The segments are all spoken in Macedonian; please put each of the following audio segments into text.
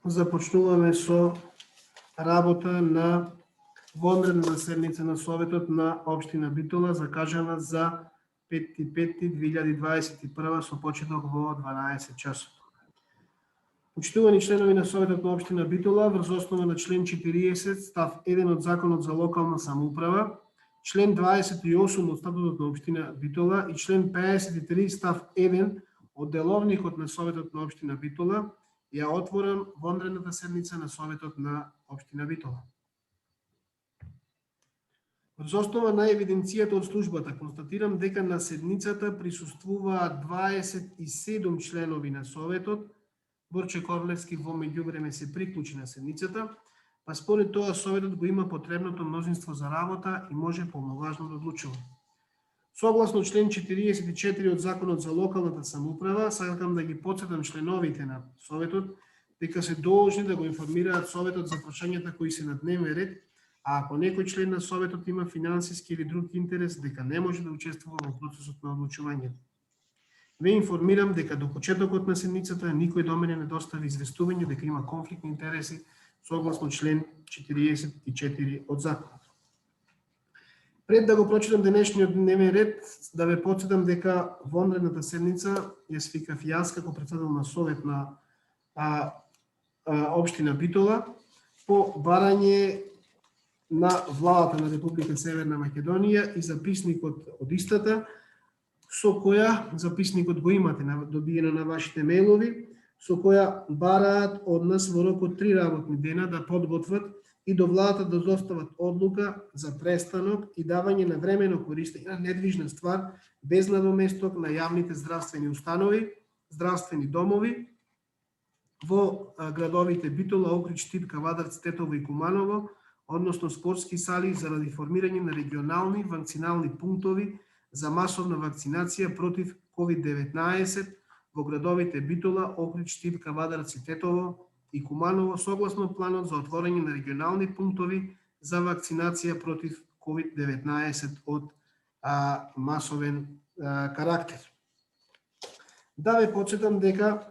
Започнуваме со работа на вонредна седница на Советот на Општина Битола, закажана за 5.5.2021 со почеток во 12 часот. Почитувани членови на Советот на Општина Битола, врз основа на член 40 став 1 од Законот за локална самоуправа, член 28 од Статутот на Општина Битола и член 53 став 1 од Деловникот на Советот на Општина Битола, ја отворам вонредната седница на Советот на Општина Битола. Врз основа на евиденцијата од службата, констатирам дека на седницата присуствуваат 27 членови на Советот. Борче Корлевски во меѓувреме се приклучи на седницата, па според тоа Советот го има потребното мнозинство за работа и може полноважно да одлучува. Согласно член 44 од Законот за локалната самоуправа, сакам да ги потсетам членовите на Советот дека се должни да го информираат Советот за прашањата кои се на дневен ред, а ако некој член на Советот има финансиски или друг интерес, дека не може да учествува во процесот на одлучување. Ве информирам дека до почетокот на седницата никој до мене не достави известување дека има конфликт на интереси согласно член 44 од Законот. Пред да го прочитам денешниот дневен ред, да ве потсетам дека вонредната седница ја свикав јас како председател на Совет на Општина Битола по барање на владата на Република Северна Македонија и записникот од истата, со која записникот го имате добиено на вашите мејлови, со која бараат од нас во рок од 3 работни дена да подготват и до владата да достават одлука за престанок и давање на времено користење на недвижна ствар без надоместок на јавните здравствени установи, здравствени домови во градовите Битола, Охрид, Штип, Кавадарц, Тетово и Куманово, односно спортски сали заради формирање на регионални вакцинални пунктови за масовна вакцинација против COVID-19 во градовите Битола, Охрид, Штип, Кавадарц и Тетово и Куманово, согласно планот за отворање на регионални пунктови за вакцинација против COVID-19 од масовен карактер. Да ве потсетам дека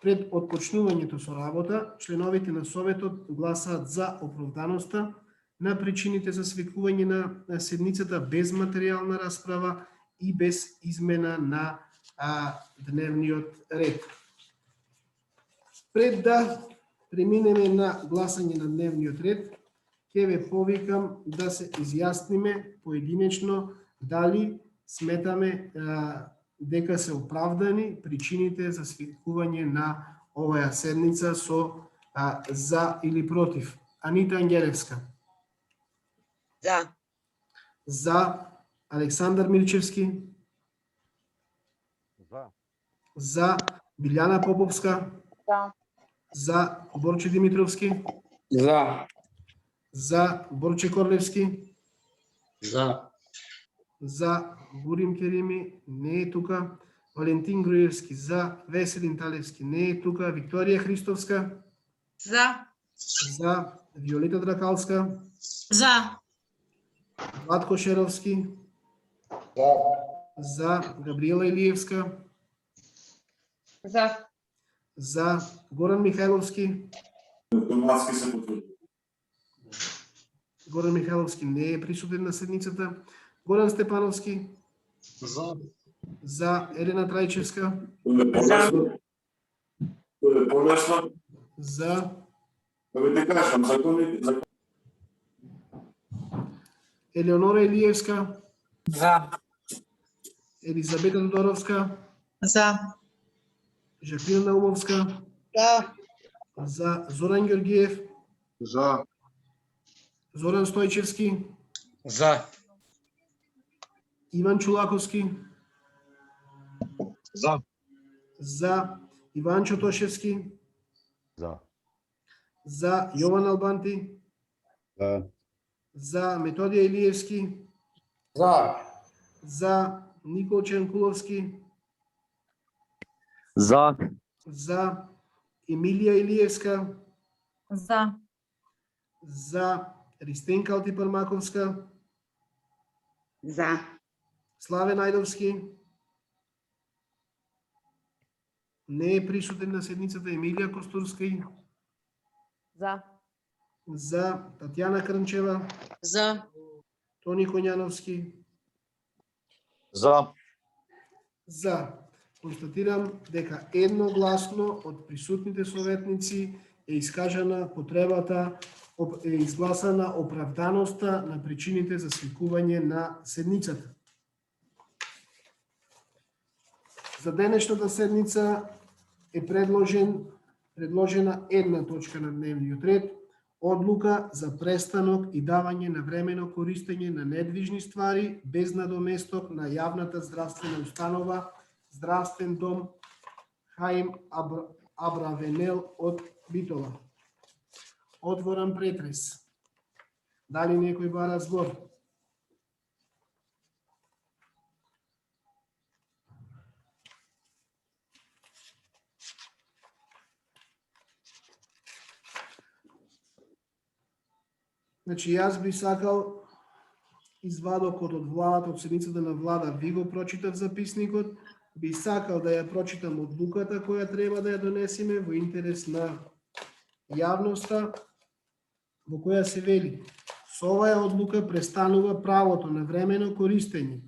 пред отпочнувањето со работа, членовите на Советот гласаат за оправданоста на причините за свикување на седницата без материјална расправа и без измена на дневниот ред. Пред да преминеме на гласање на дневниот ред, ќе ве повикам да се изјасниме поединечно дали сметаме дека се оправдани причините за свикување на оваа седница со за или против. Анита Ангелевска. За. За. Александар Мирчевски. За. За. Билјана Поповска. За. За. Борче Димитровски. За. За. Борче Корлевски. За. За. Бурим Керими не е тука. Валентин Груевски за. Веселин Талевски не е тука. Викторија Христовска. За. За. Виолета Дракалска. За. Владко Шеровски. За. За. Габриела Илиевска. За. За. Горан Михайловски. Автоматски се потврди. Горан Михайловски не е присутен на седницата. Горан Степановски. За. За. Елена Трајчевска. За. Понесно. За. Да ви те кажам, законите. Елеонора Илиевска. За. Елизабета Тодоровска. За. Жаклина Наумовска. За. За. Зоран Георгиев. За. Зоран Стојчевски. За. Иван Чулаковски. За. За. Иван Чотошевски. За. За. Јован Албанти. За. За. Методија Илиевски. За. За. Никол Ченкуловски. За. За. Емилија Илиевска. За. За. Ристенка Алтипармаковска. За. Славе Најдовски. Не е присутен на седницата Емилија Костурска. За. За. Татјана Крнчева. За. Тони Коњановски. За. За. Констатирам дека едногласно од присутните советници е искажана потребата, е изгласана оправданоста на причините за свикување на седницата. За денешната седница е предложена една точка на дневниот ред, одлука за престанок и давање на времено користење на недвижни ствари без надоместок на јавната здравствена установа Здравствен дом Хаим Абравенел од Битола. Отворам претрес. Дали некој бара збор? Значи, јас би сакал извадокот од владата, од седницата на влада, ви го прочитав записникот, би сакал да ја прочитам одлуката која треба да ја донесеме во интерес на јавноста, во која се вели: со оваа одлука престанува правото на времено користење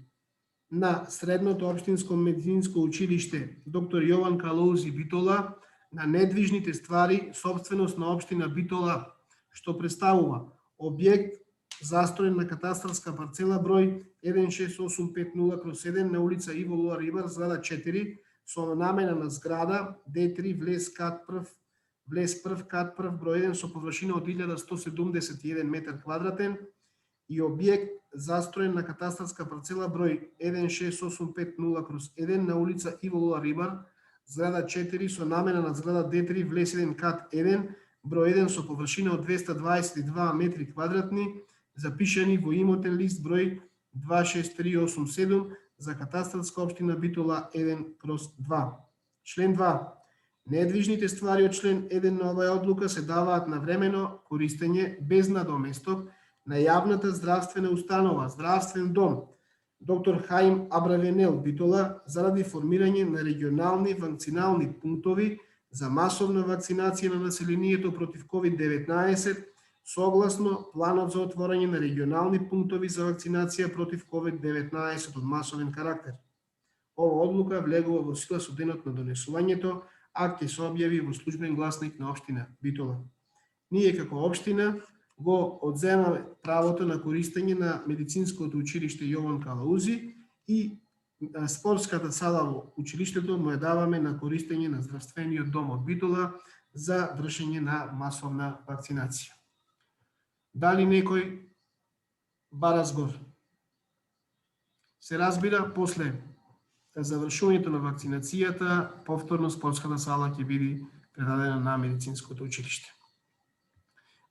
на Средното општинско медицинско училиште доктор Јован Калоузи Битола на недвижните ствари сопственост на општина Битола, што представува објект застроен на катастарска парцела број 16850/1 на улица Иво Луа Рибар, зграда 4, со намена на зграда Д3 влез прв кат прв број 1 со површина од 1171 метар квадратен и објект застроен на катастарска парцела број 16850/1 на улица Иво Луа Рибар, зграда 4 со намена на зграда Д3 влез 1 кат 1 број 1 со површина од 222 метри квадратни, запишани во имотен лист број 26387 за катастарска општина Битола 1/2. Член 2. Недвижните ствари од член 1 на оваа одлука се даваат на времено користење без надоместок на јавната здравствена установа Здравствен дом доктор Хаим Абравенел Битола заради формирање на регионални вакцинални пунктови за масовна вакцинација на населението против COVID-19 согласно планот за отворање на регионални пунктови за вакцинација против COVID-19 од масовен карактер. Ова одлука влегува во сила со денот на донесувањето, акт ќе се објави во службен гласник на општина Битола. Ние како општина го одземаме правото на користење на медицинското училиште Јован Калаузи и спортската сала во училиштето му ја даваме на користење на здравствениот дом од Битола за вршење на масовна вакцинација. Дали некој бара збор? Се разбира, после завршувањето на вакцинацијата, повторно спортската сала ќе биде предадена на медицинското училиште.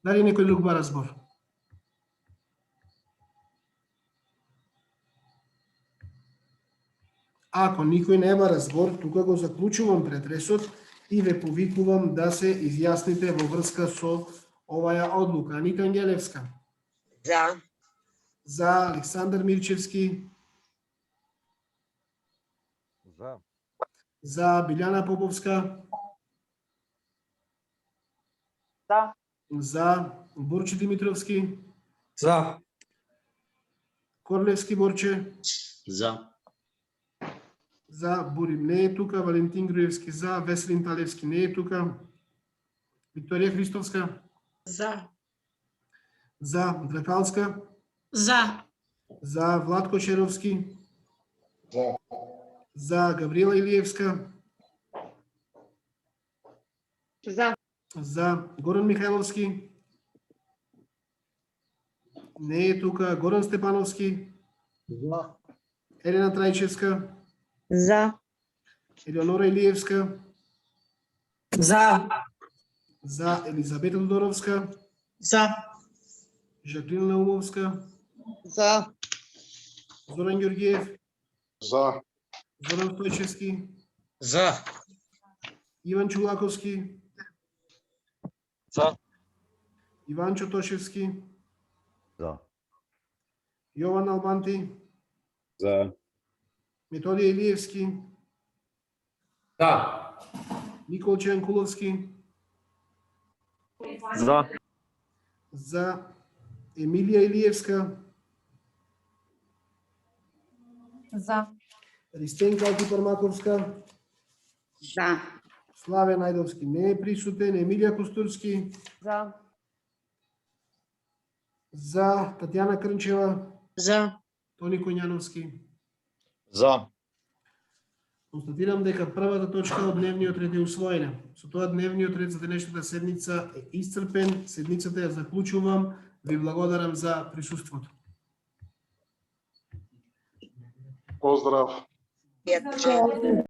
Дали некој друг бара збор? Ако никој не бара збор, тука го заклучувам претресот и ве повикувам да се изјасните во врска со оваа одлука. Анита Ангелевска. За. За. Александар Мирчевски. За. За. Билјана Поповска. За. За. Борче Димитровски. За. Корлевски Борче. За. За. Бурим не е тука. Валентин Груевски за. Веселин Талевски не е тука. Викторија Христовска. За. За. Дракалска. За. За. Владко Шеровски. За. За. Габриела Илиевска. За. За. Горан Михайловски. Не е тука. Горан Степановски. За. Елена Трајчевска. За. Елеонора Илиевска. За. За. Елизабета Тодоровска. За. Жаклина Наумовска. За. Зоран Ѓорѓиев. За. Зоран Стојчевски. За. Иван Чулаковски. За. Иван Чотошевски. За. Јован Албанти. За. Методија Илиевски. За. Николче Јанкуловски. За. За. Емилија Илиевска. За. Ристенка Алтипармаковска. За. Славе Најдовски не е присутен. Емилија Костурски. За. За. Татјана Крнчева. За. Тони Коњановски. За. Констатирам дека првата точка од дневниот ред е усвоена. Со тоа дневниот ред за денешната седница е исцрпен. Седницата ја заклучувам. Ви благодарам за присуството. Поздрав.